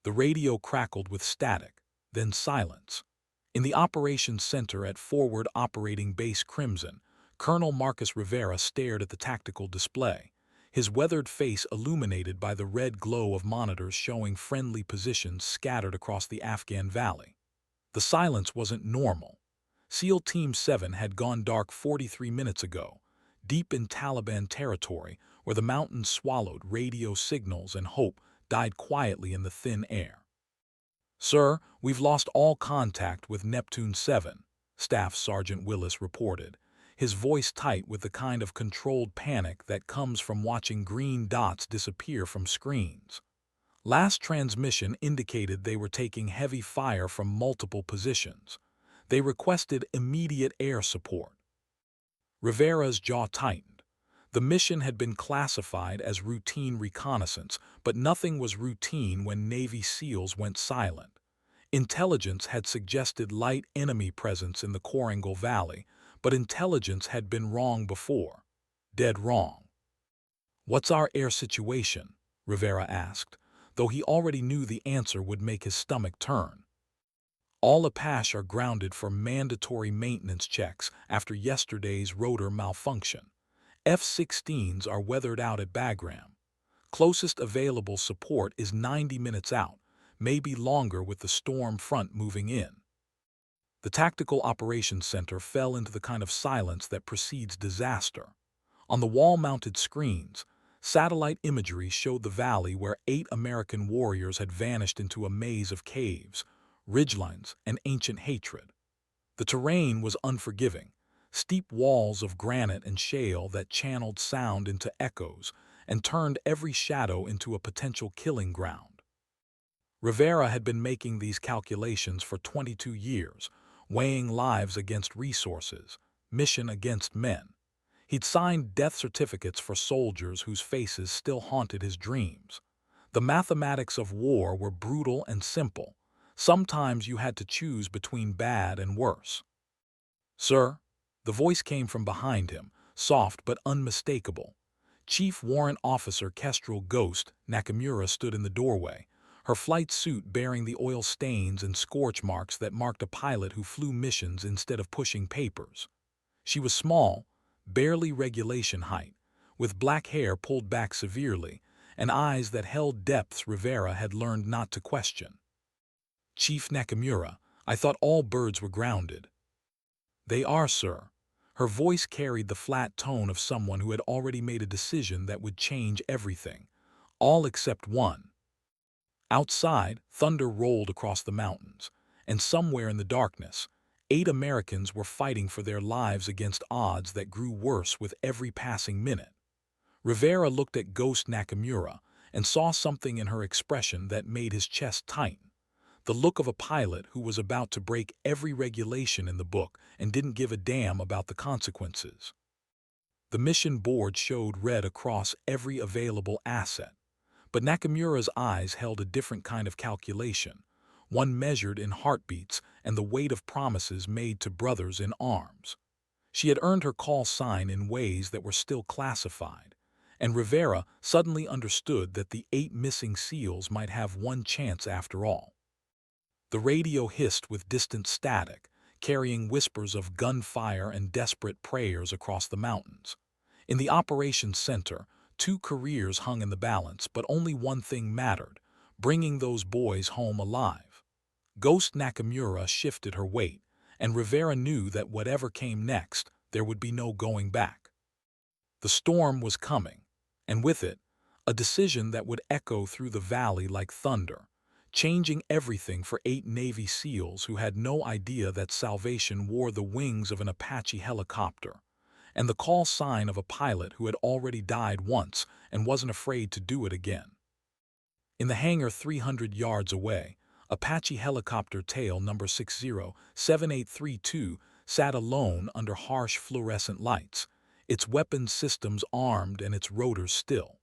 The radio crackled with static, then silence. In the operations center at Forward Operating Base Crimson, Colonel Marcus Rivera stared at the tactical display, his weathered face illuminated by the red glow of monitors showing friendly positions scattered across the Afghan valley. The silence wasn't normal. SEAL Team 7 had gone dark 43 minutes ago, deep in Taliban territory where the mountains swallowed radio signals and hope died quietly in the thin air. "Sir, we've lost all contact with Neptune 7, Staff Sergeant Willis reported, his voice tight with the kind of controlled panic that comes from watching green dots disappear from screens. Last transmission indicated they were taking heavy fire from multiple positions. They requested immediate air support." Rivera's jaw tightened. The mission had been classified as routine reconnaissance, but nothing was routine when Navy SEALs went silent. Intelligence had suggested light enemy presence in the Korangal Valley, but intelligence had been wrong before. Dead wrong. "What's our air situation?" Rivera asked, though he already knew the answer would make his stomach turn. "All Apache are grounded for mandatory maintenance checks after yesterday's rotor malfunction. F-16s are weathered out at Bagram. Closest available support is 90 minutes out, maybe longer with the storm front moving in." The Tactical Operations Center fell into the kind of silence that precedes disaster. On the wall-mounted screens, satellite imagery showed the valley where 8 American warriors had vanished into a maze of caves, ridgelines, and ancient hatred. The terrain was unforgiving, steep walls of granite and shale that channeled sound into echoes and turned every shadow into a potential killing ground. Rivera had been making these calculations for 22 years, weighing lives against resources, mission against men. He'd signed death certificates for soldiers whose faces still haunted his dreams. The mathematics of war were brutal and simple. Sometimes you had to choose between bad and worse. "Sir," the voice came from behind him, soft but unmistakable. Chief Warrant Officer Kestrel Ghost Nakamura stood in the doorway, her flight suit bearing the oil stains and scorch marks that marked a pilot who flew missions instead of pushing papers. She was small, barely regulation height, with black hair pulled back severely, and eyes that held depths Rivera had learned not to question. "Chief Nakamura, I thought all birds were grounded." "They are, sir." Her voice carried the flat tone of someone who had already made a decision that would change everything. "All except one." Outside, thunder rolled across the mountains, and somewhere in the darkness, 8 Americans were fighting for their lives against odds that grew worse with every passing minute. Rivera looked at Ghost Nakamura and saw something in her expression that made his chest tighten. The look of a pilot who was about to break every regulation in the book and didn't give a damn about the consequences. The mission board showed red across every available asset, but Nakamura's eyes held a different kind of calculation, one measured in heartbeats and the weight of promises made to brothers in arms. She had earned her call sign in ways that were still classified, and Rivera suddenly understood that the 8 missing SEALs might have one chance after all. The radio hissed with distant static, carrying whispers of gunfire and desperate prayers across the mountains. In the operations center, 2 careers hung in the balance, but only one thing mattered: bringing those boys home alive. Ghost Nakamura shifted her weight, and Rivera knew that whatever came next, there would be no going back. The storm was coming, and with it, a decision that would echo through the valley like thunder, changing everything for 8 Navy SEALs who had no idea that salvation wore the wings of an Apache helicopter, and the call sign of a pilot who had already died once and wasn't afraid to do it again. In the hangar 300 yards away, Apache helicopter tail number 607832 sat alone under harsh fluorescent lights, its weapons systems armed and its rotors still.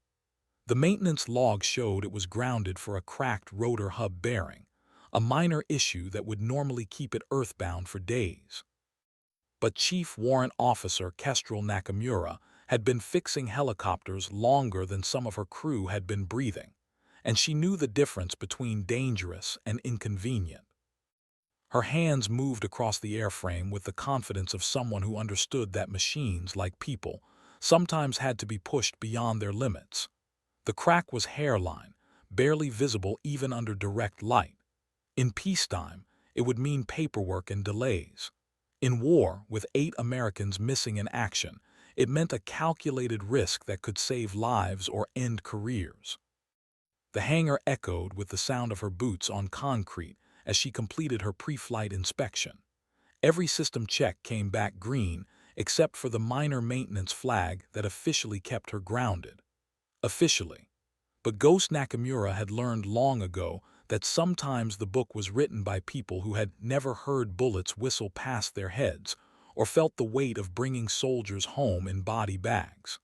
The maintenance log showed it was grounded for a cracked rotor hub bearing, a minor issue that would normally keep it earthbound for days. But Chief Warrant Officer Kestrel Nakamura had been fixing helicopters longer than some of her crew had been breathing, and she knew the difference between dangerous and inconvenient. Her hands moved across the airframe with the confidence of someone who understood that machines, like people, sometimes had to be pushed beyond their limits. The crack was hairline, barely visible even under direct light. In peacetime, it would mean paperwork and delays. In war, with 8 Americans missing in action, it meant a calculated risk that could save lives or end careers. The hangar echoed with the sound of her boots on concrete as she completed her pre-flight inspection. Every system check came back green except for the minor maintenance flag that officially kept her grounded. Officially. But Ghost Nakamura had learned long ago that sometimes the book was written by people who had never heard bullets whistle past their heads or felt the weight of bringing soldiers home in body bags.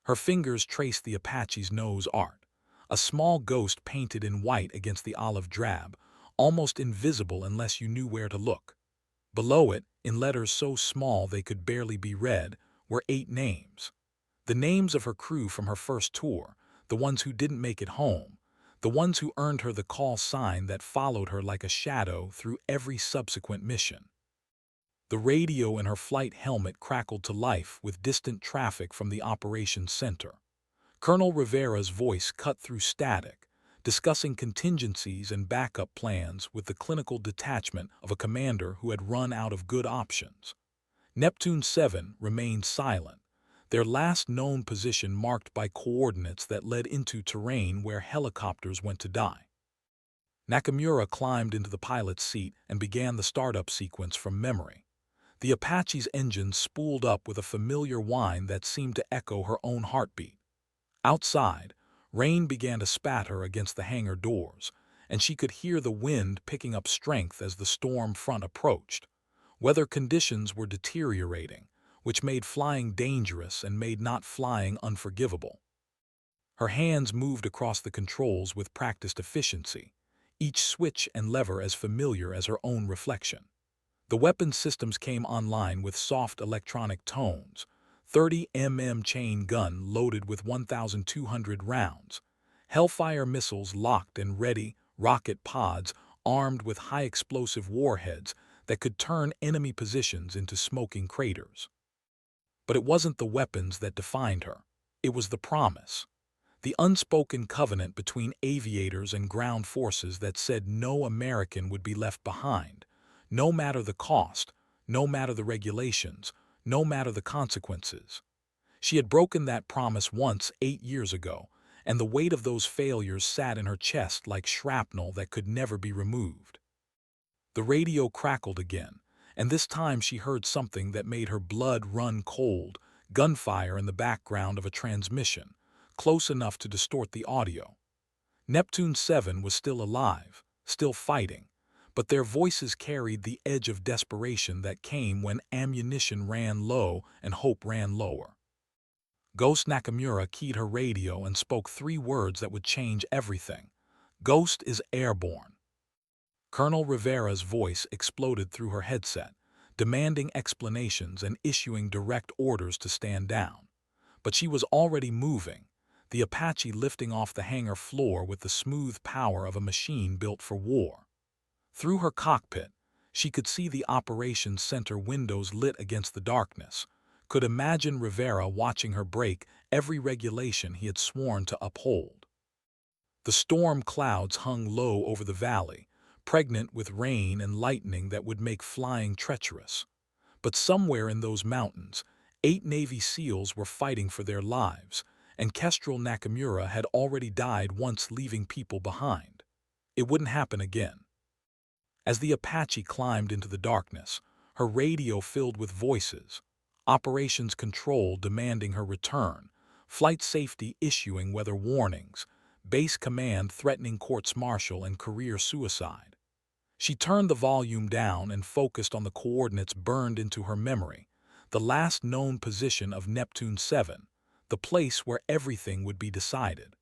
Her fingers traced the Apache's nose art, a small ghost painted in white against the olive drab, almost invisible unless you knew where to look. Below it, in letters so small they could barely be read, were 8 names. The names of her crew from her first tour, the ones who didn't make it home, the ones who earned her the call sign that followed her like a shadow through every subsequent mission. The radio in her flight helmet crackled to life with distant traffic from the operations center. Colonel Rivera's voice cut through static, discussing contingencies and backup plans with the clinical detachment of a commander who had run out of good options. Neptune 7 remained silent, their last known position marked by coordinates that led into terrain where helicopters went to die. Nakamura climbed into the pilot's seat and began the startup sequence from memory. The Apache's engine spooled up with a familiar whine that seemed to echo her own heartbeat. Outside, rain began to spatter against the hangar doors, and she could hear the wind picking up strength as the storm front approached. Weather conditions were deteriorating, which made flying dangerous and made not flying unforgivable. Her hands moved across the controls with practiced efficiency, each switch and lever as familiar as her own reflection. The weapons systems came online with soft electronic tones, 30 chain gun loaded with 1,200 rounds, Hellfire missiles locked and ready, rocket pods armed with high-explosive warheads that could turn enemy positions into smoking craters. But it wasn't the weapons that defined her. It was the promise. The unspoken covenant between aviators and ground forces that said no American would be left behind, no matter the cost, no matter the regulations, no matter the consequences. She had broken that promise once 8 years ago, and the weight of those failures sat in her chest like shrapnel that could never be removed. The radio crackled again, and this time she heard something that made her blood run cold, gunfire in the background of a transmission, close enough to distort the audio. Neptune 7 was still alive, still fighting, but their voices carried the edge of desperation that came when ammunition ran low and hope ran lower. Ghost Nakamura keyed her radio and spoke 3 words that would change everything. Ghost is airborne. Colonel Rivera's voice exploded through her headset, demanding explanations and issuing direct orders to stand down. But she was already moving, the Apache lifting off the hangar floor with the smooth power of a machine built for war. Through her cockpit, she could see the operations center windows lit against the darkness, could imagine Rivera watching her break every regulation he had sworn to uphold. The storm clouds hung low over the valley, pregnant with rain and lightning that would make flying treacherous. But somewhere in those mountains, 8 Navy SEALs were fighting for their lives, and Kestrel Nakamura had already died once leaving people behind. It wouldn't happen again. As the Apache climbed into the darkness, her radio filled with voices, operations control demanding her return, flight safety issuing weather warnings, base command threatening courts-martial and career suicide. She turned the volume down and focused on the coordinates burned into her memory, the last known position of Neptune 7, the place where everything would be decided.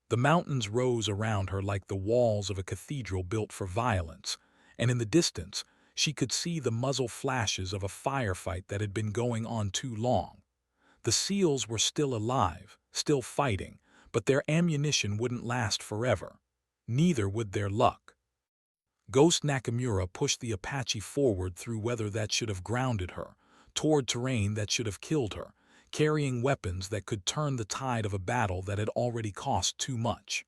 The mountains rose around her like the walls of a cathedral built for violence, and in the distance, she could see the muzzle flashes of a firefight that had been going on too long. The SEALs were still alive, still fighting, But their ammunition wouldn't last forever. Neither would their luck. Ghost Nakamura pushed the Apache forward through weather that should have grounded her, toward terrain that should have killed her, carrying weapons that could turn the tide of a battle that had already cost too much.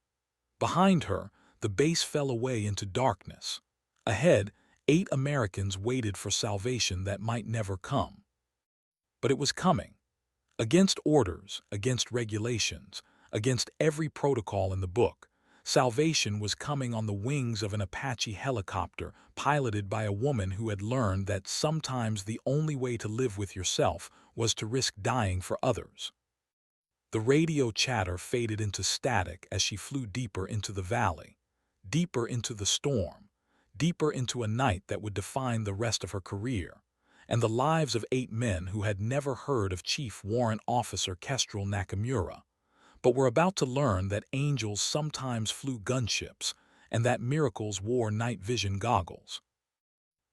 Behind her, the base fell away into darkness. Ahead, 8 Americans waited for salvation that might never come. But it was coming. Against orders, against regulations, against every protocol in the book, salvation was coming on the wings of an Apache helicopter piloted by a woman who had learned that sometimes the only way to live with yourself was to risk dying for others. The radio chatter faded into static as she flew deeper into the valley, deeper into the storm, deeper into a night that would define the rest of her career, and the lives of 8 men who had never heard of Chief Warrant Officer Kestrel Nakamura, but were about to learn that angels sometimes flew gunships and that miracles wore night vision goggles.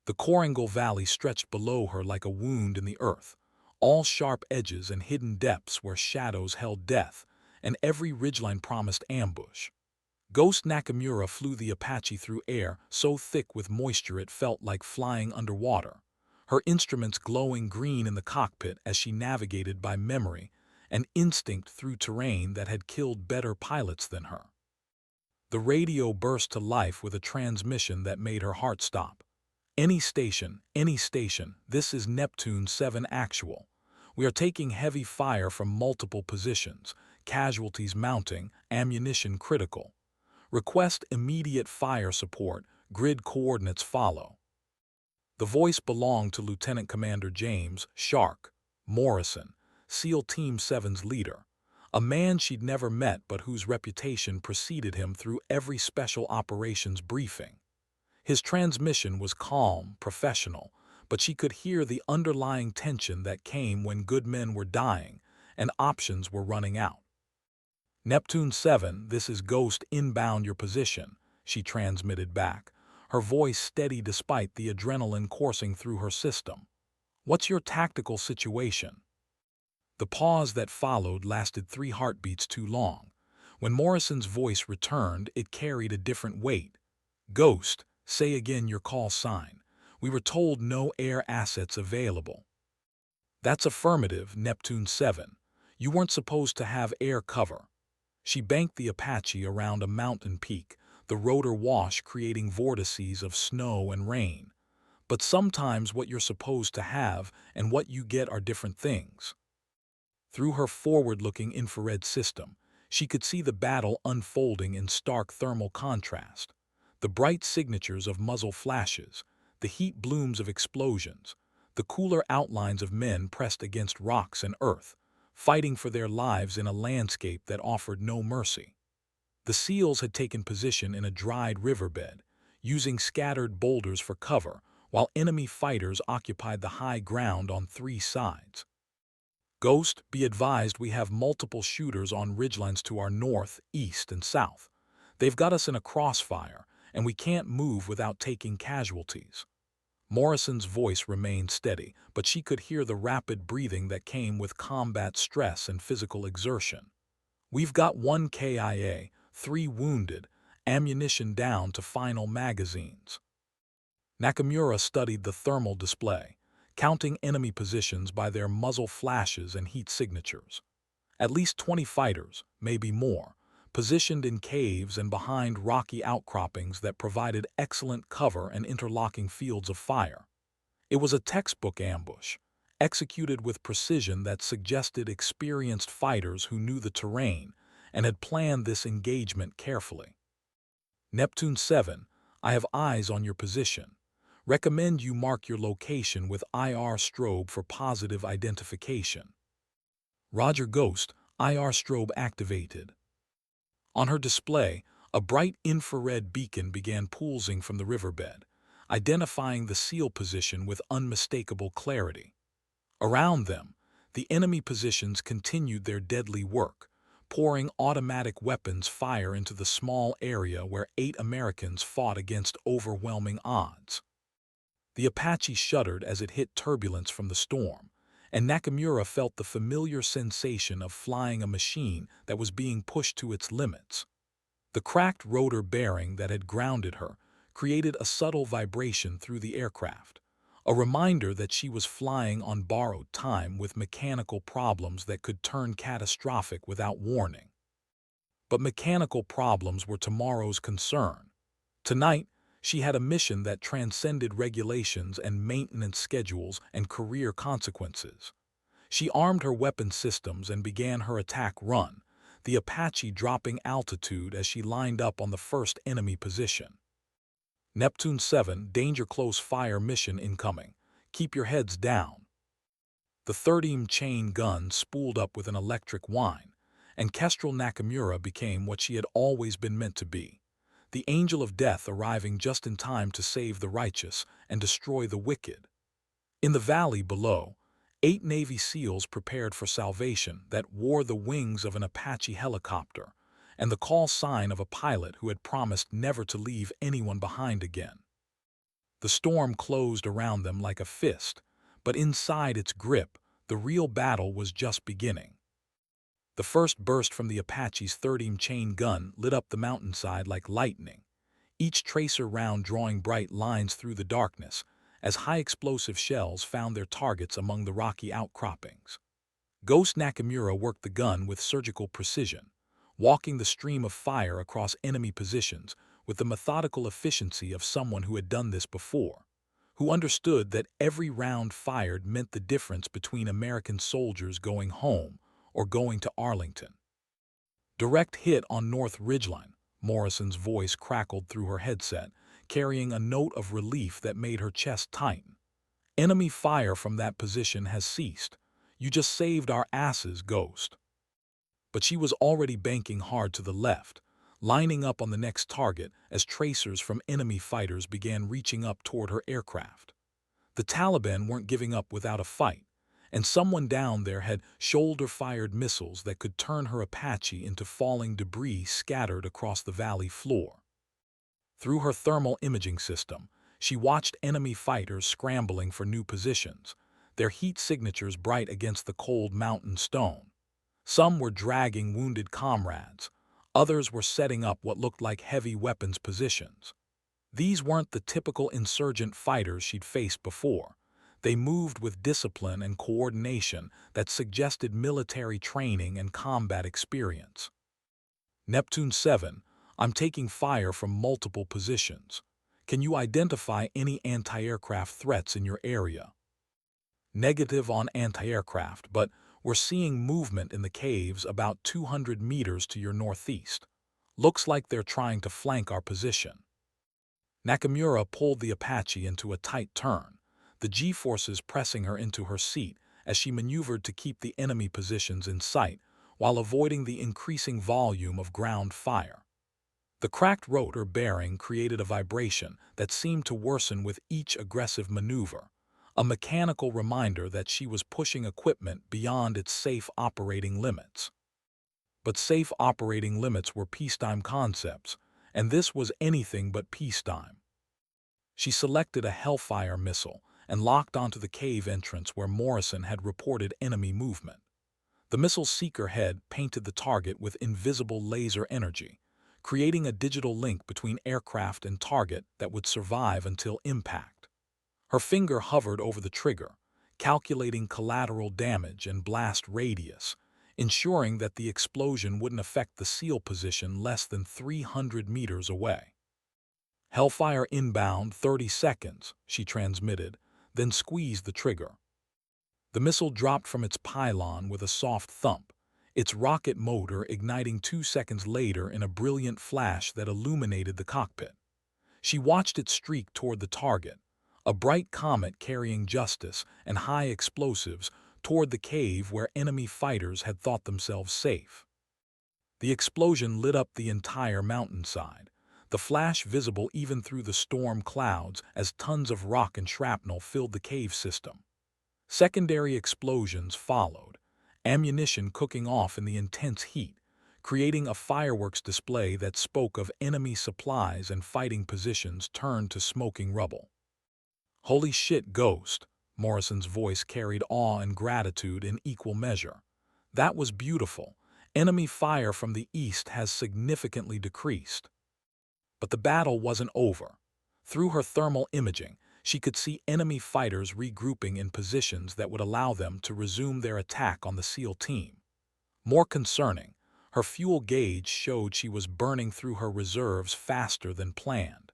The Korangal Valley stretched below her like a wound in the earth, all sharp edges and hidden depths where shadows held death, and every ridgeline promised ambush. Ghost Nakamura flew the Apache through air so thick with moisture it felt like flying underwater, her instruments glowing green in the cockpit as she navigated by memory and instinct through terrain that had killed better pilots than her. The radio burst to life with a transmission that made her heart stop. Any station, this is Neptune 7 actual. We are taking heavy fire from multiple positions, casualties mounting, ammunition critical. Request immediate fire support, grid coordinates follow. The voice belonged to Lieutenant Commander James "Shark" Morrison, SEAL Team 7's leader, a man she'd never met but whose reputation preceded him through every special operations briefing. His transmission was calm, professional, but she could hear the underlying tension that came when good men were dying and options were running out. "Neptune 7, this is Ghost inbound your position," she transmitted back, her voice steady despite the adrenaline coursing through her system. "What's your tactical situation?" The pause that followed lasted 3 heartbeats too long. When Morrison's voice returned, it carried a different weight. "Ghost, say again your call sign. We were told no air assets available." "That's affirmative, Neptune 7. You weren't supposed to have air cover." She banked the Apache around a mountain peak, the rotor wash creating vortices of snow and rain. But sometimes what you're supposed to have and what you get are different things. Through her forward-looking infrared system, she could see the battle unfolding in stark thermal contrast. The bright signatures of muzzle flashes, the heat blooms of explosions, the cooler outlines of men pressed against rocks and earth, fighting for their lives in a landscape that offered no mercy. The SEALs had taken position in a dried riverbed, using scattered boulders for cover, while enemy fighters occupied the high ground on 3 sides. "Ghost, be advised we have multiple shooters on ridgelines to our north, east, and south. They've got us in a crossfire, and we can't move without taking casualties." Morrison's voice remained steady, but she could hear the rapid breathing that came with combat stress and physical exertion. "We've got 1 KIA, 3 wounded, ammunition down to final magazines." Nakamura studied the thermal display, counting enemy positions by their muzzle flashes and heat signatures. At least 20 fighters, maybe more, positioned in caves and behind rocky outcroppings that provided excellent cover and interlocking fields of fire. It was a textbook ambush, executed with precision that suggested experienced fighters who knew the terrain and had planned this engagement carefully. "Neptune 7, I have eyes on your position. Recommend you mark your location with IR strobe for positive identification." "Roger, Ghost, IR strobe activated." On her display, a bright infrared beacon began pulsing from the riverbed, identifying the SEAL position with unmistakable clarity. Around them, the enemy positions continued their deadly work, pouring automatic weapons fire into the small area where 8 Americans fought against overwhelming odds. The Apache shuddered as it hit turbulence from the storm, and Nakamura felt the familiar sensation of flying a machine that was being pushed to its limits. The cracked rotor bearing that had grounded her created a subtle vibration through the aircraft, a reminder that she was flying on borrowed time with mechanical problems that could turn catastrophic without warning. But mechanical problems were tomorrow's concern. Tonight, she had a mission that transcended regulations and maintenance schedules and career consequences. She armed her weapon systems and began her attack run, the Apache dropping altitude as she lined up on the first enemy position. Neptune 7, danger close fire mission incoming. Keep your heads down. The 30 chain gun spooled up with an electric whine, and Kestrel Nakamura became what she had always been meant to be, the angel of death arriving just in time to save the righteous and destroy the wicked. In the valley below, 8 Navy SEALs prepared for salvation that wore the wings of an Apache helicopter and the call sign of a pilot who had promised never to leave anyone behind again. The storm closed around them like a fist, but inside its grip, the real battle was just beginning. The first burst from the Apache's 30 chain gun lit up the mountainside like lightning, each tracer round drawing bright lines through the darkness as high-explosive shells found their targets among the rocky outcroppings. Ghost Nakamura worked the gun with surgical precision, walking the stream of fire across enemy positions with the methodical efficiency of someone who had done this before, who understood that every round fired meant the difference between American soldiers going home or going to Arlington. Direct hit on North Ridgeline, Morrison's voice crackled through her headset, carrying a note of relief that made her chest tighten. Enemy fire from that position has ceased. You just saved our asses, Ghost. But she was already banking hard to the left, lining up on the next target as tracers from enemy fighters began reaching up toward her aircraft. The Taliban weren't giving up without a fight, and someone down there had shoulder-fired missiles that could turn her Apache into falling debris scattered across the valley floor. Through her thermal imaging system, she watched enemy fighters scrambling for new positions, their heat signatures bright against the cold mountain stone. Some were dragging wounded comrades, others were setting up what looked like heavy weapons positions. These weren't the typical insurgent fighters she'd faced before. They moved with discipline and coordination that suggested military training and combat experience. Neptune 7, I'm taking fire from multiple positions. Can you identify any anti-aircraft threats in your area? Negative on anti-aircraft, but we're seeing movement in the caves about 200 meters to your northeast. Looks like they're trying to flank our position. Nakamura pulled the Apache into a tight turn, the G-forces pressing her into her seat as she maneuvered to keep the enemy positions in sight while avoiding the increasing volume of ground fire. The cracked rotor bearing created a vibration that seemed to worsen with each aggressive maneuver, a mechanical reminder that she was pushing equipment beyond its safe operating limits. But safe operating limits were peacetime concepts, and this was anything but peacetime. She selected a Hellfire missile and locked onto the cave entrance where Morrison had reported enemy movement. The missile's seeker head painted the target with invisible laser energy, creating a digital link between aircraft and target that would survive until impact. Her finger hovered over the trigger, calculating collateral damage and blast radius, ensuring that the explosion wouldn't affect the SEAL position less than 300 meters away. Hellfire inbound 30 seconds, she transmitted, then squeezed the trigger. The missile dropped from its pylon with a soft thump, its rocket motor igniting 2 seconds later in a brilliant flash that illuminated the cockpit. She watched it streak toward the target, a bright comet carrying justice and high explosives toward the cave where enemy fighters had thought themselves safe. The explosion lit up the entire mountainside, the flash visible even through the storm clouds as tons of rock and shrapnel filled the cave system. Secondary explosions followed, ammunition cooking off in the intense heat, creating a fireworks display that spoke of enemy supplies and fighting positions turned to smoking rubble. Holy shit, Ghost, Morrison's voice carried awe and gratitude in equal measure. That was beautiful. Enemy fire from the east has significantly decreased. But the battle wasn't over. Through her thermal imaging, she could see enemy fighters regrouping in positions that would allow them to resume their attack on the SEAL team. More concerning, her fuel gauge showed she was burning through her reserves faster than planned.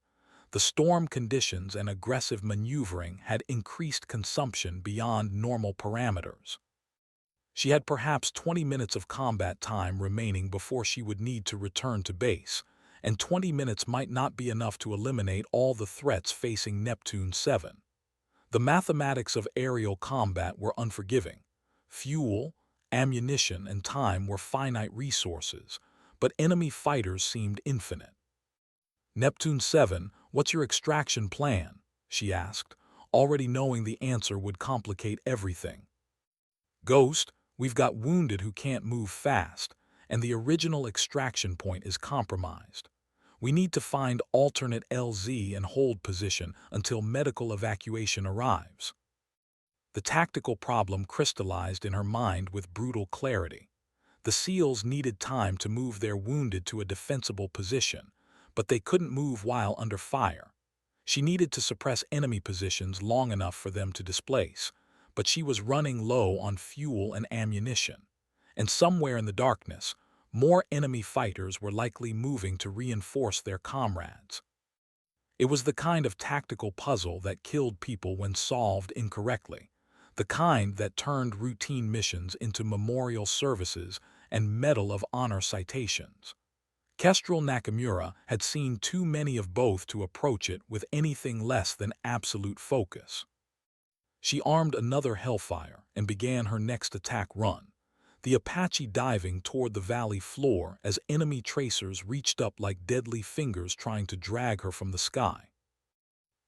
The storm conditions and aggressive maneuvering had increased consumption beyond normal parameters. She had perhaps 20 minutes of combat time remaining before she would need to return to base, and 20 minutes might not be enough to eliminate all the threats facing Neptune 7. The mathematics of aerial combat were unforgiving. Fuel, ammunition, and time were finite resources, but enemy fighters seemed infinite. "Neptune 7, what's your extraction plan?" she asked, already knowing the answer would complicate everything. "Ghost, we've got wounded who can't move fast, and the original extraction point is compromised. We need to find alternate LZ and hold position until medical evacuation arrives." The tactical problem crystallized in her mind with brutal clarity. The SEALs needed time to move their wounded to a defensible position, but they couldn't move while under fire. She needed to suppress enemy positions long enough for them to displace, but she was running low on fuel and ammunition. And somewhere in the darkness, more enemy fighters were likely moving to reinforce their comrades. It was the kind of tactical puzzle that killed people when solved incorrectly, the kind that turned routine missions into memorial services and Medal of Honor citations. Kestrel Nakamura had seen too many of both to approach it with anything less than absolute focus. She armed another Hellfire and began her next attack run, the Apache diving toward the valley floor as enemy tracers reached up like deadly fingers trying to drag her from the sky.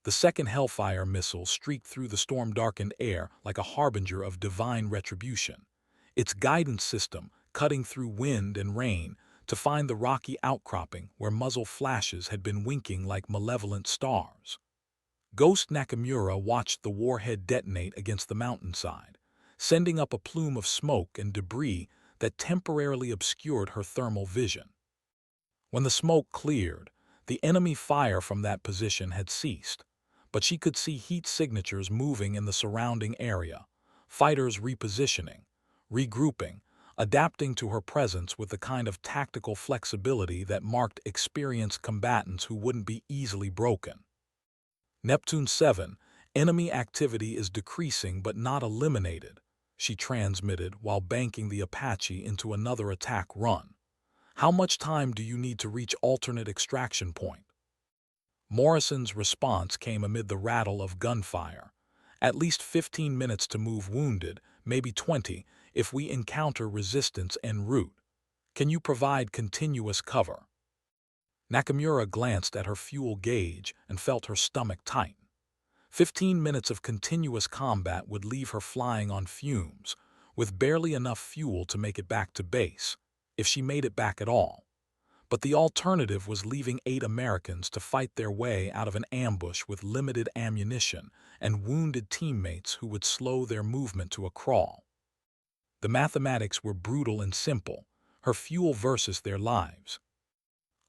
The second Hellfire missile streaked through the storm-darkened air like a harbinger of divine retribution, its guidance system cutting through wind and rain to find the rocky outcropping where muzzle flashes had been winking like malevolent stars. Ghost Nakamura watched the warhead detonate against the mountainside, sending up a plume of smoke and debris that temporarily obscured her thermal vision. When the smoke cleared, the enemy fire from that position had ceased, but she could see heat signatures moving in the surrounding area, fighters repositioning, regrouping, adapting to her presence with the kind of tactical flexibility that marked experienced combatants who wouldn't be easily broken. "Neptune 7, enemy activity is decreasing but not eliminated," she transmitted while banking the Apache into another attack run. "How much time do you need to reach alternate extraction point?" Morrison's response came amid the rattle of gunfire. "At least 15 minutes to move wounded, maybe 20 if we encounter resistance en route. Can you provide continuous cover?" Nakamura glanced at her fuel gauge and felt her stomach tighten. 15 minutes of continuous combat would leave her flying on fumes, with barely enough fuel to make it back to base, if she made it back at all. But the alternative was leaving 8 Americans to fight their way out of an ambush with limited ammunition and wounded teammates who would slow their movement to a crawl. The mathematics were brutal and simple, her fuel versus their lives.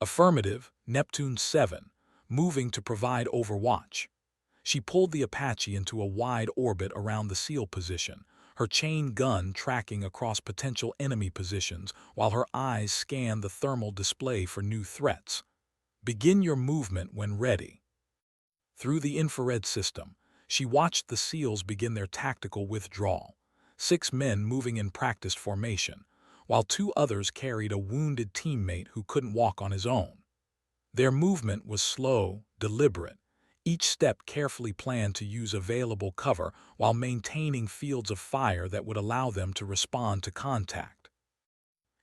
Affirmative, Neptune 7, moving to provide overwatch. She pulled the Apache into a wide orbit around the SEAL position, her chain gun tracking across potential enemy positions while her eyes scanned the thermal display for new threats. "Begin your movement when ready." Through the infrared system, she watched the SEALs begin their tactical withdrawal, 6 men moving in practiced formation, while 2 others carried a wounded teammate who couldn't walk on his own. Their movement was slow, deliberate, each step carefully planned to use available cover while maintaining fields of fire that would allow them to respond to contact.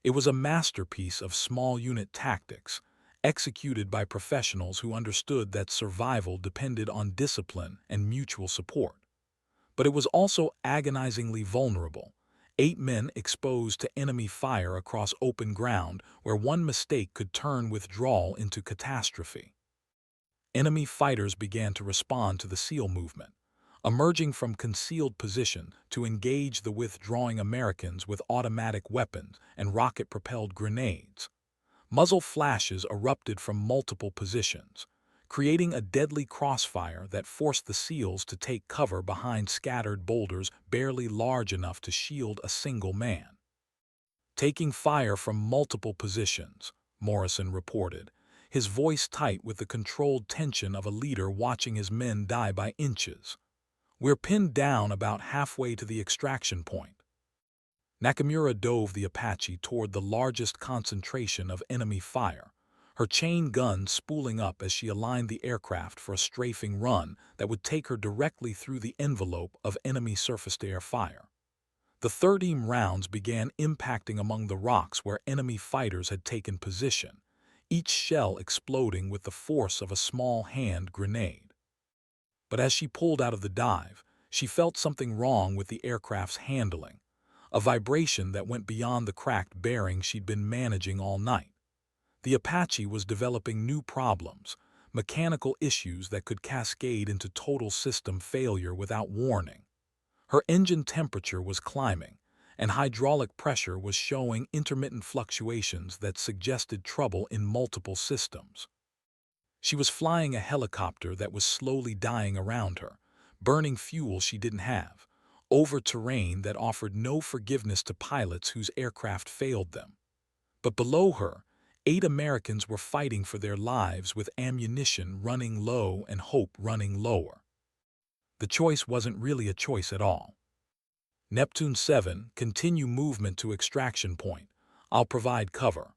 It was a masterpiece of small unit tactics, executed by professionals who understood that survival depended on discipline and mutual support. But it was also agonizingly vulnerable. 8 men exposed to enemy fire across open ground where one mistake could turn withdrawal into catastrophe. Enemy fighters began to respond to the SEAL movement. emerging from concealed position to engage the withdrawing Americans with automatic weapons and rocket-propelled grenades. Muzzle flashes erupted from multiple positions, creating a deadly crossfire that forced the SEALs to take cover behind scattered boulders barely large enough to shield a single man. Taking fire from multiple positions, Morrison reported, his voice tight with the controlled tension of a leader watching his men die by inches. "We're pinned down about halfway to the extraction point." Nakamura dove the Apache toward the largest concentration of enemy fire, her chain gun spooling up as she aligned the aircraft for a strafing run that would take her directly through the envelope of enemy surface-to-air fire. The 13 rounds began impacting among the rocks where enemy fighters had taken position, each shell exploding with the force of a small hand grenade. But as she pulled out of the dive, she felt something wrong with the aircraft's handling, a vibration that went beyond the cracked bearing she'd been managing all night. The Apache was developing new problems, mechanical issues that could cascade into total system failure without warning. Her engine temperature was climbing, and hydraulic pressure was showing intermittent fluctuations that suggested trouble in multiple systems. She was flying a helicopter that was slowly dying around her, burning fuel she didn't have, over terrain that offered no forgiveness to pilots whose aircraft failed them. But below her, 8 Americans were fighting for their lives with ammunition running low and hope running lower. The choice wasn't really a choice at all. "Neptune 7, continue movement to extraction point. I'll provide cover."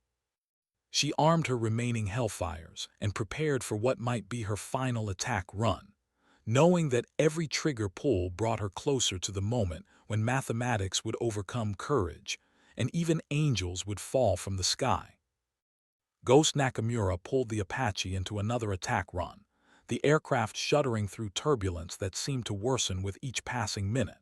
She armed her remaining Hellfires and prepared for what might be her final attack run, knowing that every trigger pull brought her closer to the moment when mathematics would overcome courage, and even angels would fall from the sky. Ghost Nakamura pulled the Apache into another attack run, the aircraft shuddering through turbulence that seemed to worsen with each passing minute.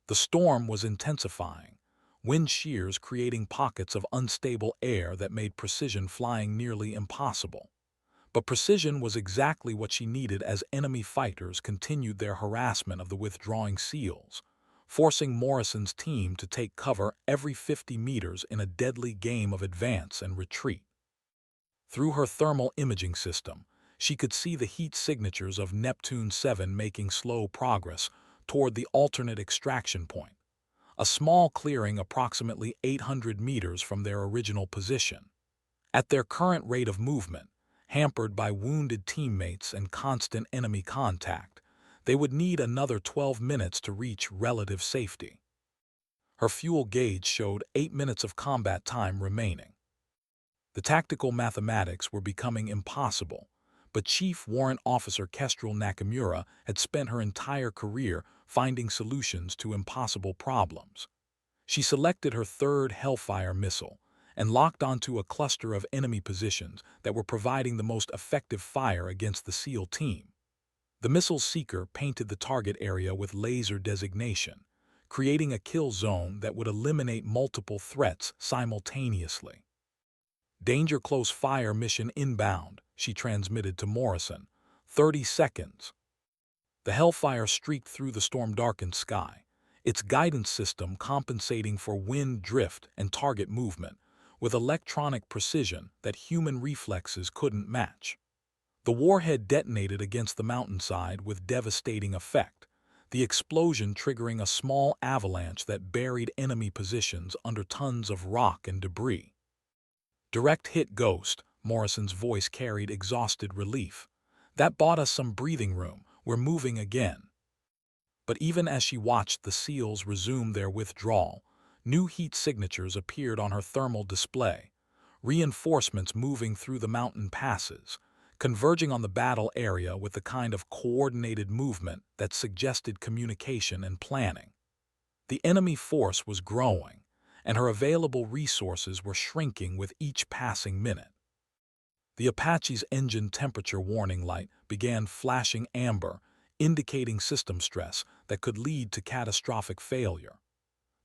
The storm was intensifying, wind shears creating pockets of unstable air that made precision flying nearly impossible. But precision was exactly what she needed as enemy fighters continued their harassment of the withdrawing SEALs, forcing Morrison's team to take cover every 50 meters in a deadly game of advance and retreat. Through her thermal imaging system, she could see the heat signatures of Neptune 7 making slow progress toward the alternate extraction point, a small clearing approximately 800 meters from their original position. At their current rate of movement, hampered by wounded teammates and constant enemy contact, they would need another 12 minutes to reach relative safety. Her fuel gauge showed 8 minutes of combat time remaining. The tactical mathematics were becoming impossible, but Chief Warrant Officer Kestrel Nakamura had spent her entire career finding solutions to impossible problems. She selected her third Hellfire missile and locked onto a cluster of enemy positions that were providing the most effective fire against the SEAL team. The missile seeker painted the target area with laser designation, creating a kill zone that would eliminate multiple threats simultaneously. "Danger close fire mission inbound," she transmitted to Morrison. 30 seconds. The Hellfire streaked through the storm-darkened sky, its guidance system compensating for wind drift and target movement, with electronic precision that human reflexes couldn't match. The warhead detonated against the mountainside with devastating effect, the explosion triggering a small avalanche that buried enemy positions under tons of rock and debris. "Direct hit, Ghost," Morrison's voice carried exhausted relief. "That bought us some breathing room. We're moving again." But even as she watched the SEALs resume their withdrawal, new heat signatures appeared on her thermal display, reinforcements moving through the mountain passes, converging on the battle area with the kind of coordinated movement that suggested communication and planning. The enemy force was growing, and her available resources were shrinking with each passing minute. The Apache's engine temperature warning light began flashing amber, indicating system stress that could lead to catastrophic failure.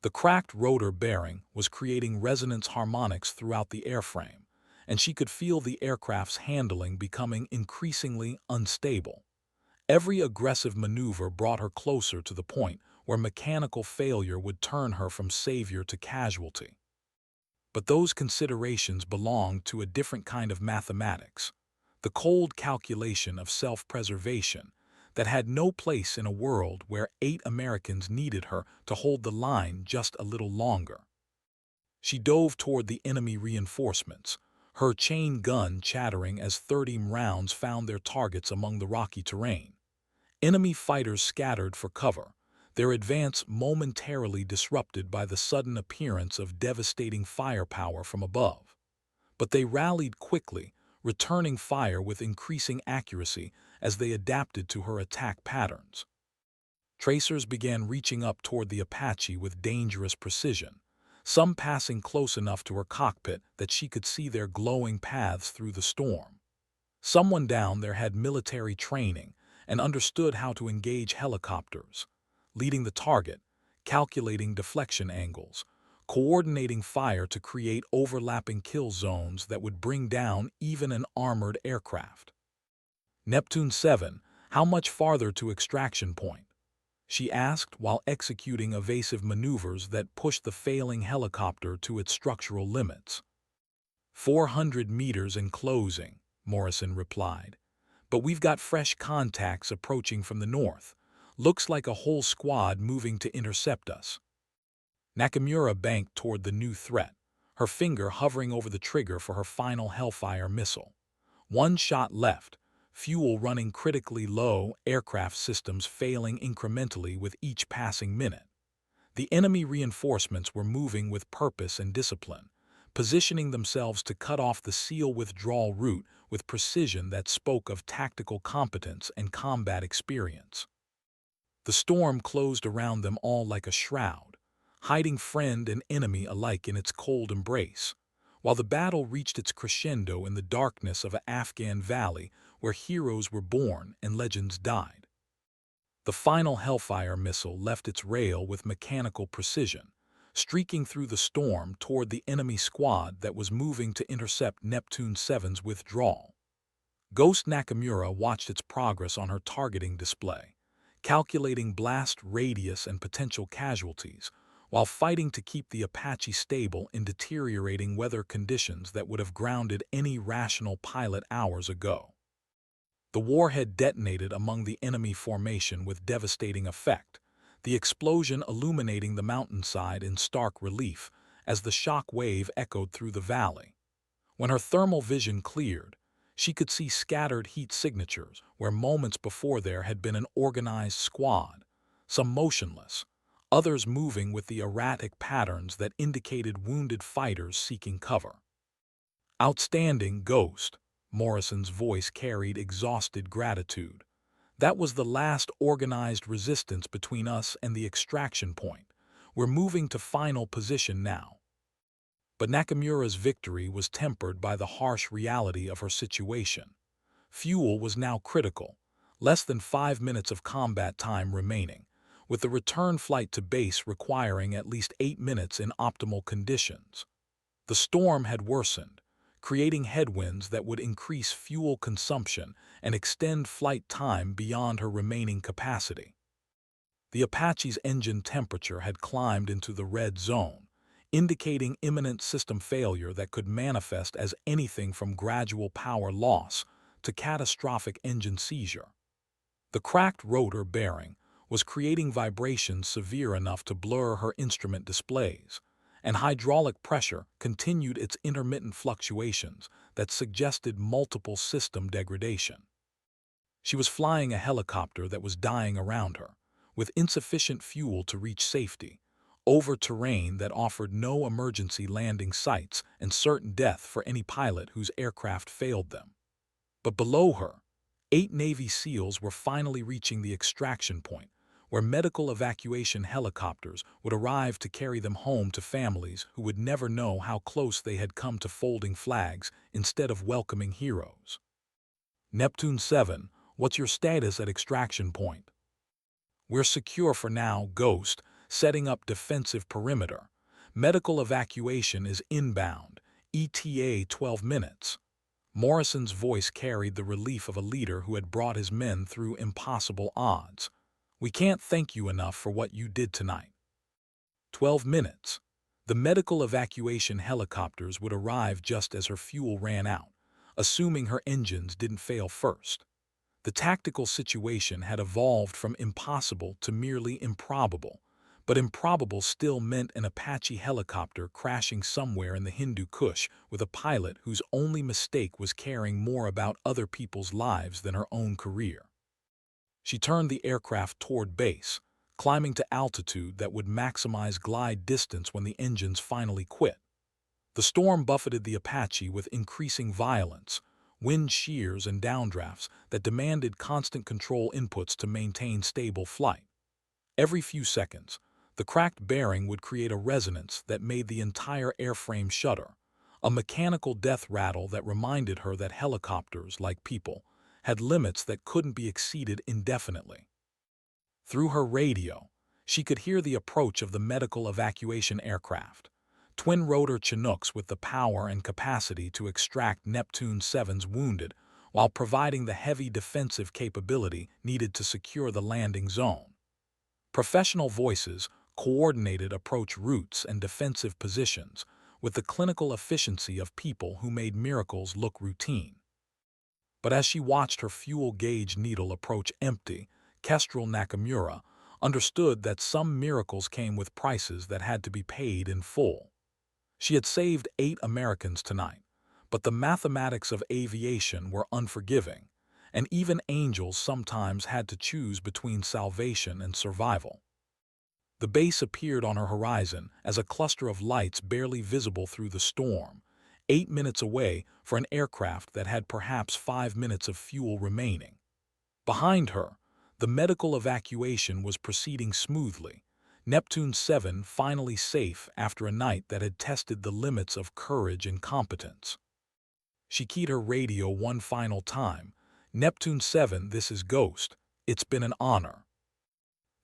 The cracked rotor bearing was creating resonance harmonics throughout the airframe, and she could feel the aircraft's handling becoming increasingly unstable. Every aggressive maneuver brought her closer to the point where mechanical failure would turn her from savior to casualty. But those considerations belonged to a different kind of mathematics, the cold calculation of self-preservation that had no place in a world where 8 Americans needed her to hold the line just a little longer. She dove toward the enemy reinforcements, her chain gun chattering as 30 rounds found their targets among the rocky terrain. Enemy fighters scattered for cover, their advance momentarily disrupted by the sudden appearance of devastating firepower from above. But they rallied quickly, returning fire with increasing accuracy as they adapted to her attack patterns. Tracers began reaching up toward the Apache with dangerous precision, some passing close enough to her cockpit that she could see their glowing paths through the storm. Someone down there had military training and understood how to engage helicopters, leading the target, calculating deflection angles, coordinating fire to create overlapping kill zones that would bring down even an armored aircraft. Neptune 7, how much farther to extraction point? She asked while executing evasive maneuvers that pushed the failing helicopter to its structural limits. 400 meters in closing, Morrison replied. But we've got fresh contacts approaching from the north. Looks like a whole squad moving to intercept us. Nakamura banked toward the new threat, her finger hovering over the trigger for her final Hellfire missile. One shot left, fuel running critically low, aircraft systems failing incrementally with each passing minute. The enemy reinforcements were moving with purpose and discipline, positioning themselves to cut off the SEAL withdrawal route with precision that spoke of tactical competence and combat experience. The storm closed around them all like a shroud, hiding friend and enemy alike in its cold embrace, while the battle reached its crescendo in the darkness of an Afghan valley where heroes were born and legends died. The final Hellfire missile left its rail with mechanical precision, streaking through the storm toward the enemy squad that was moving to intercept Neptune 7's withdrawal. Ghost Nakamura watched its progress on her targeting display, calculating blast radius and potential casualties, while fighting to keep the Apache stable in deteriorating weather conditions that would have grounded any rational pilot hours ago. The warhead detonated among the enemy formation with devastating effect, the explosion illuminating the mountainside in stark relief as the shock wave echoed through the valley. When her thermal vision cleared, she could see scattered heat signatures where moments before there had been an organized squad, some motionless, others moving with the erratic patterns that indicated wounded fighters seeking cover. Outstanding, Ghost, Morrison's voice carried exhausted gratitude. That was the last organized resistance between us and the extraction point. We're moving to final position now. But Nakamura's victory was tempered by the harsh reality of her situation. Fuel was now critical, less than 5 minutes of combat time remaining, with the return flight to base requiring at least 8 minutes in optimal conditions. The storm had worsened, creating headwinds that would increase fuel consumption and extend flight time beyond her remaining capacity. The Apache's engine temperature had climbed into the red zone, indicating imminent system failure that could manifest as anything from gradual power loss to catastrophic engine seizure. The cracked rotor bearing was creating vibrations severe enough to blur her instrument displays, and hydraulic pressure continued its intermittent fluctuations that suggested multiple system degradation. She was flying a helicopter that was dying around her, with insufficient fuel to reach safety, over terrain that offered no emergency landing sites and certain death for any pilot whose aircraft failed them. But below her, 8 Navy SEALs were finally reaching the extraction point, where medical evacuation helicopters would arrive to carry them home to families who would never know how close they had come to folding flags instead of welcoming heroes. Neptune 7, what's your status at extraction point? We're secure for now, Ghost, setting up defensive perimeter. Medical evacuation is inbound, ETA 12 minutes. Morrison's voice carried the relief of a leader who had brought his men through impossible odds. "We can't thank you enough for what you did tonight." 12 minutes. The medical evacuation helicopters would arrive just as her fuel ran out, assuming her engines didn't fail first. The tactical situation had evolved from impossible to merely improbable, but improbable still meant an Apache helicopter crashing somewhere in the Hindu Kush with a pilot whose only mistake was caring more about other people's lives than her own career. She turned the aircraft toward base, climbing to altitude that would maximize glide distance when the engines finally quit. The storm buffeted the Apache with increasing violence, wind shears and downdrafts that demanded constant control inputs to maintain stable flight. Every few seconds, the cracked bearing would create a resonance that made the entire airframe shudder, a mechanical death rattle that reminded her that helicopters, like people, had limits that couldn't be exceeded indefinitely. Through her radio, she could hear the approach of the medical evacuation aircraft, twin-rotor Chinooks with the power and capacity to extract Neptune 7's wounded while providing the heavy defensive capability needed to secure the landing zone. Professional voices coordinated approach routes and defensive positions with the clinical efficiency of people who made miracles look routine. But as she watched her fuel gauge needle approach empty, Kestrel Nakamura understood that some miracles came with prices that had to be paid in full. She had saved 8 Americans tonight, but the mathematics of aviation were unforgiving, and even angels sometimes had to choose between salvation and survival. The base appeared on her horizon as a cluster of lights barely visible through the storm, 8 minutes away for an aircraft that had perhaps 5 minutes of fuel remaining. Behind her, the medical evacuation was proceeding smoothly, Neptune 7 finally safe after a night that had tested the limits of courage and competence. She keyed her radio one final time. "Neptune 7, this is Ghost. It's been an honor."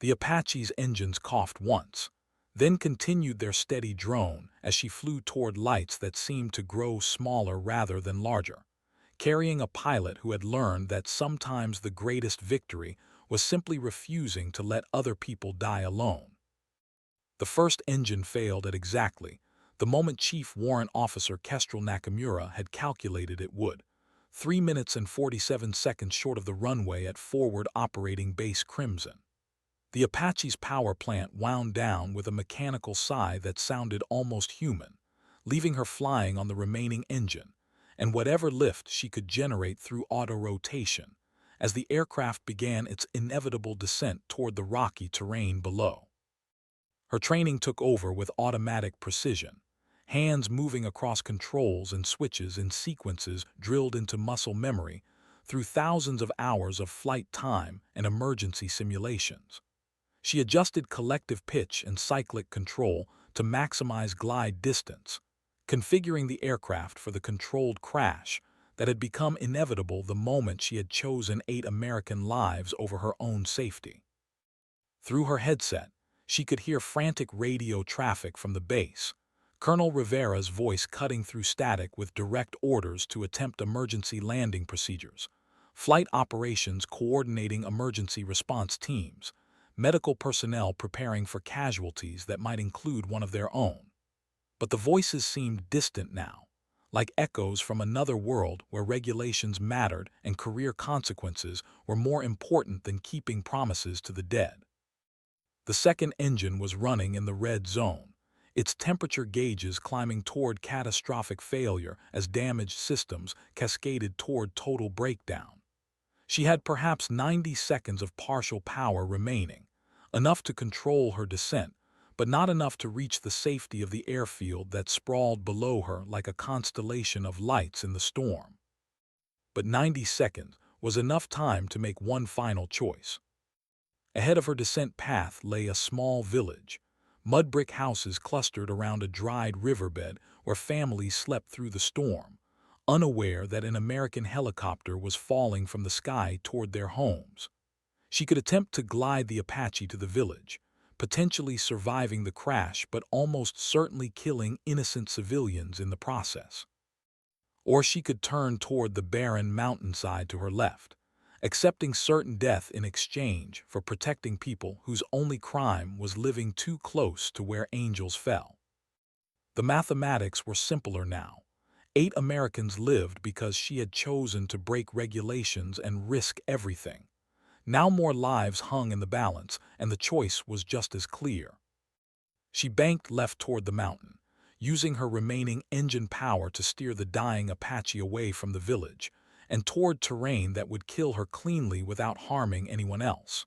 The Apache's engines coughed once, then continued their steady drone as she flew toward lights that seemed to grow smaller rather than larger, carrying a pilot who had learned that sometimes the greatest victory was simply refusing to let other people die alone. The first engine failed at exactly the moment Chief Warrant Officer Kestrel Nakamura had calculated it would, 3 minutes and 47 seconds short of the runway at forward operating base Crimson. The Apache's power plant wound down with a mechanical sigh that sounded almost human, leaving her flying on the remaining engine and whatever lift she could generate through auto-rotation as the aircraft began its inevitable descent toward the rocky terrain below. Her training took over with automatic precision, hands moving across controls and switches in sequences drilled into muscle memory through thousands of hours of flight time and emergency simulations. She adjusted collective pitch and cyclic control to maximize glide distance, configuring the aircraft for the controlled crash that had become inevitable the moment she had chosen 8 American lives over her own safety. Through her headset, she could hear frantic radio traffic from the base, Colonel Rivera's voice cutting through static with direct orders to attempt emergency landing procedures, flight operations coordinating emergency response teams, medical personnel preparing for casualties that might include one of their own. But the voices seemed distant now, like echoes from another world where regulations mattered and career consequences were more important than keeping promises to the dead. The second engine was running in the red zone, its temperature gauges climbing toward catastrophic failure as damaged systems cascaded toward total breakdown. She had perhaps 90 seconds of partial power remaining, enough to control her descent, but not enough to reach the safety of the airfield that sprawled below her like a constellation of lights in the storm. But 90 seconds was enough time to make one final choice. Ahead of her descent path lay a small village, mud brick houses clustered around a dried riverbed where families slept through the storm, unaware that an American helicopter was falling from the sky toward their homes. She could attempt to glide the Apache to the village, potentially surviving the crash but almost certainly killing innocent civilians in the process. Or she could turn toward the barren mountainside to her left, accepting certain death in exchange for protecting people whose only crime was living too close to where angels fell. The mathematics were simpler now. 8 Americans lived because she had chosen to break regulations and risk everything. Now more lives hung in the balance, and the choice was just as clear. She banked left toward the mountain, using her remaining engine power to steer the dying Apache away from the village, and toward terrain that would kill her cleanly without harming anyone else.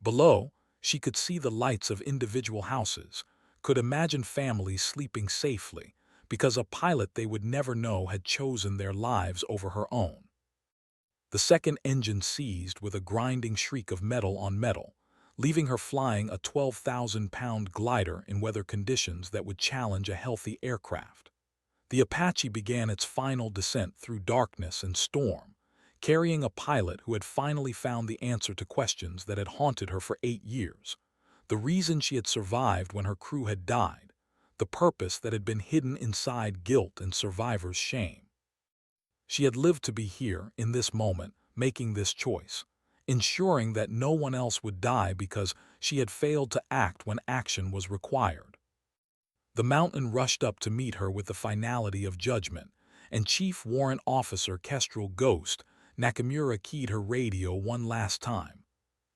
Below, she could see the lights of individual houses, could imagine families sleeping safely, because a pilot they would never know had chosen their lives over her own. The second engine seized with a grinding shriek of metal on metal, leaving her flying a 12,000-pound glider in weather conditions that would challenge a healthy aircraft. The Apache began its final descent through darkness and storm, carrying a pilot who had finally found the answer to questions that had haunted her for 8 years. The reason she had survived when her crew had died, the purpose that had been hidden inside guilt and survivor's shame. She had lived to be here, in this moment, making this choice, ensuring that no one else would die because she had failed to act when action was required. The mountain rushed up to meet her with the finality of judgment, and Chief Warrant Officer Kestrel Ghost Nakamura keyed her radio one last time.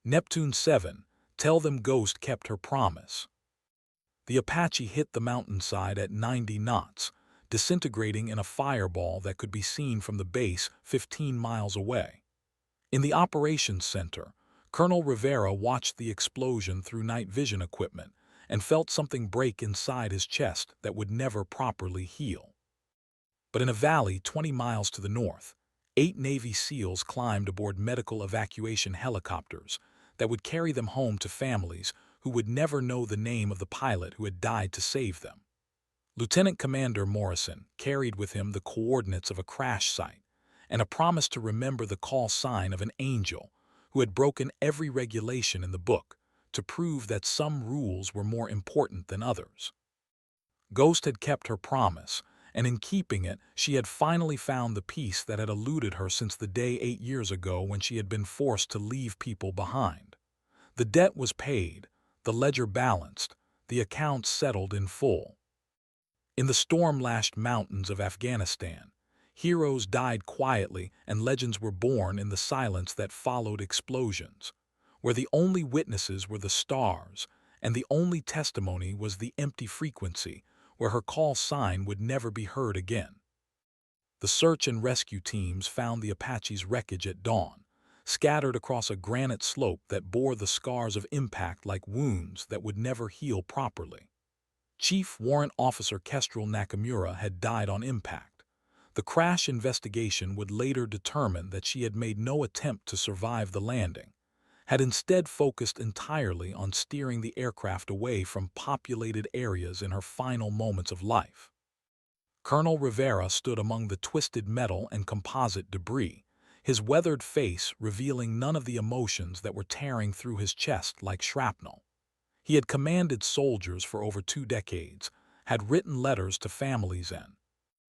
"Neptune 7, tell them Ghost kept her promise." The Apache hit the mountainside at 90 knots, disintegrating in a fireball that could be seen from the base 15 miles away. In the operations center, Colonel Rivera watched the explosion through night vision equipment and felt something break inside his chest that would never properly heal. But in a valley 20 miles to the north, 8 Navy SEALs climbed aboard medical evacuation helicopters that would carry them home to families who would never know the name of the pilot who had died to save them. Lieutenant Commander Morrison carried with him the coordinates of a crash site and a promise to remember the call sign of an angel who had broken every regulation in the book to prove that some rules were more important than others. Ghost had kept her promise, and in keeping it, she had finally found the peace that had eluded her since the day 8 years ago when she had been forced to leave people behind. The debt was paid, the ledger balanced, the accounts settled in full. In the storm-lashed mountains of Afghanistan, heroes died quietly and legends were born in the silence that followed explosions, where the only witnesses were the stars and the only testimony was the empty frequency where her call sign would never be heard again. The search and rescue teams found the Apache's wreckage at dawn, scattered across a granite slope that bore the scars of impact like wounds that would never heal properly. Chief Warrant Officer Kestrel Nakamura had died on impact. The crash investigation would later determine that she had made no attempt to survive the landing, had instead focused entirely on steering the aircraft away from populated areas in her final moments of life. Colonel Rivera stood among the twisted metal and composite debris, his weathered face revealing none of the emotions that were tearing through his chest like shrapnel. He had commanded soldiers for over 2 decades, had written letters to families and,